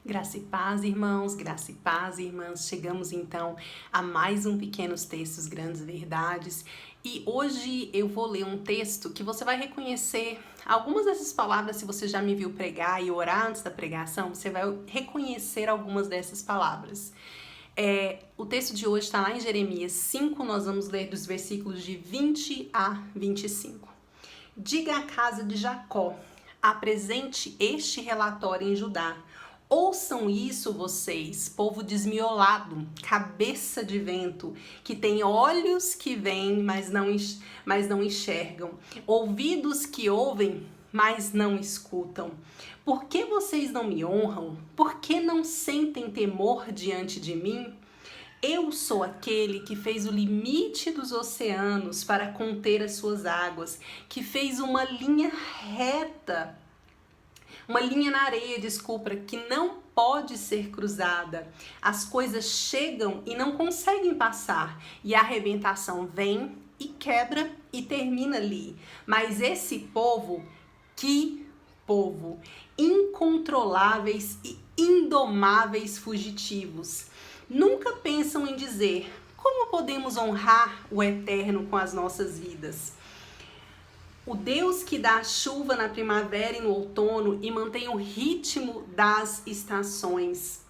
Graça e paz, irmãos, graça e paz, irmãs. Chegamos então a mais um Pequenos Textos, Grandes Verdades. E hoje eu vou ler um texto que você vai reconhecer algumas dessas palavras. Se você já me viu pregar e orar antes da pregação, você vai reconhecer algumas dessas palavras. O texto de hoje está lá em Jeremias 5, nós vamos ler dos versículos de 20 a 25. Diga à casa de Jacó, apresente este relatório em Judá. Ouçam isso vocês, povo desmiolado, cabeça de vento, que tem olhos que veem, mas não enxergam, ouvidos que ouvem, mas não escutam. Por que vocês não me honram? Por que não sentem temor diante de mim? Eu sou aquele que fez o limite dos oceanos para conter as suas águas, que fez uma linha reta, uma linha na areia, que não pode ser cruzada. As coisas chegam e não conseguem passar, e a arrebentação vem e quebra e termina ali. Mas esse povo, que povo, incontroláveis e indomáveis fugitivos, nunca pensam em dizer: como podemos honrar o Eterno com as nossas vidas? O Deus que dá chuva na primavera e no outono e mantém o ritmo das estações,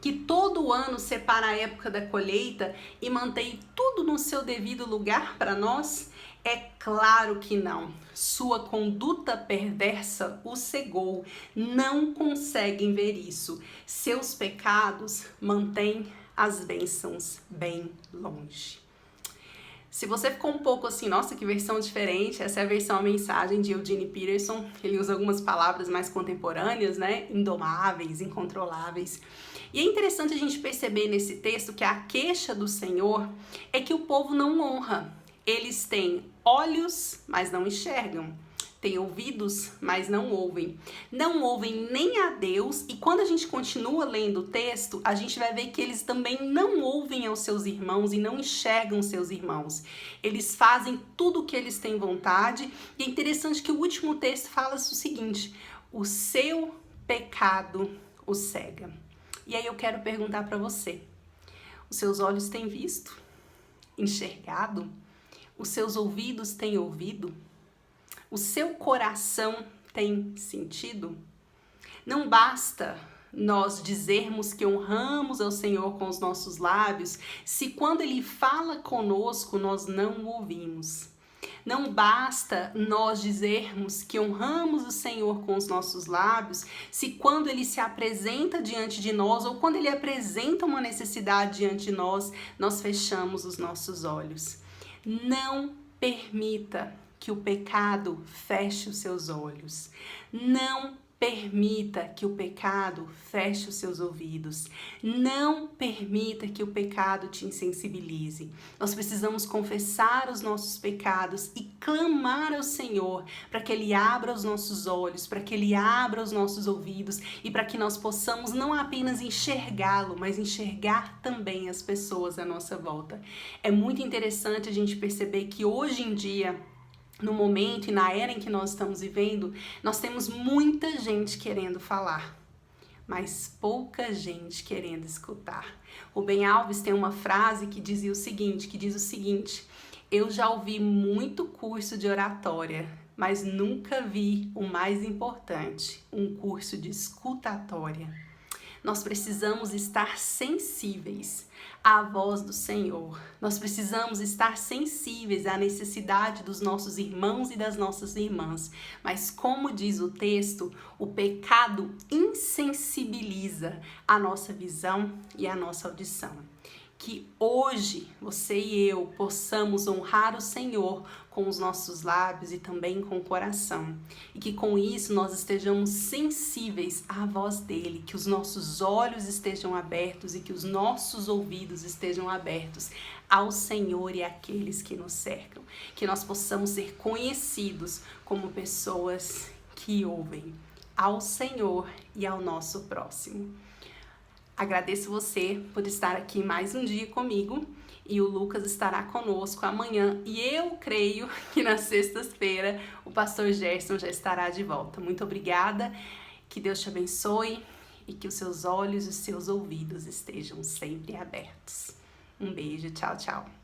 que todo ano separa a época da colheita e mantém tudo no seu devido lugar para nós? É claro que não. Sua conduta perversa o cegou. Não conseguem ver isso. Seus pecados mantêm as bênçãos bem longe. Se você ficou um pouco assim, nossa, que versão diferente, essa é a versão, a mensagem de Eugene Peterson. Ele usa algumas palavras mais contemporâneas, né? Indomáveis, incontroláveis. E é interessante a gente perceber nesse texto que a queixa do Senhor é que o povo não honra. Eles têm olhos, mas não enxergam. Têm ouvidos, mas não ouvem. Não ouvem nem a Deus, e quando a gente continua lendo o texto, a gente vai ver que eles também não ouvem aos seus irmãos e não enxergam seus irmãos. Eles fazem tudo o que eles têm vontade, e é interessante que o último texto fala o seguinte: o seu pecado o cega. E aí eu quero perguntar para você: os seus olhos têm visto, enxergado? Os seus ouvidos têm ouvido? O seu coração tem sentido? Não basta nós dizermos que honramos ao Senhor com os nossos lábios, se quando Ele fala conosco nós não o ouvimos. Não basta nós dizermos que honramos o Senhor com os nossos lábios, se quando Ele se apresenta diante de nós ou quando Ele apresenta uma necessidade diante de nós, nós fechamos os nossos olhos. Não permita que o pecado feche os seus olhos. Não permita que o pecado feche os seus ouvidos. Não permita que o pecado te insensibilize. Nós precisamos confessar os nossos pecados e clamar ao Senhor para que Ele abra os nossos olhos, para que Ele abra os nossos ouvidos e para que nós possamos não apenas enxergá-lo, mas enxergar também as pessoas à nossa volta. É muito interessante a gente perceber que hoje em dia, no momento e na era em que nós estamos vivendo, nós temos muita gente querendo falar, mas pouca gente querendo escutar. Rubem Alves tem uma frase que diz o seguinte: eu já ouvi muito curso de oratória, mas nunca vi o mais importante, um curso de escutatória. Nós precisamos estar sensíveis à voz do Senhor. Nós precisamos estar sensíveis à necessidade dos nossos irmãos e das nossas irmãs. Mas como diz o texto, o pecado insensibiliza a nossa visão e a nossa audição. Que hoje você e eu possamos honrar o Senhor com os nossos lábios e também com o coração. E que com isso nós estejamos sensíveis à voz dele, que os nossos olhos estejam abertos e que os nossos ouvidos estejam abertos ao Senhor e àqueles que nos cercam. Que nós possamos ser conhecidos como pessoas que ouvem ao Senhor e ao nosso próximo. Agradeço você por estar aqui mais um dia comigo, e o Lucas estará conosco amanhã, e eu creio que na sexta-feira o pastor Gerson já estará de volta. Muito obrigada, que Deus te abençoe e que os seus olhos e os seus ouvidos estejam sempre abertos. Um beijo, tchau, tchau!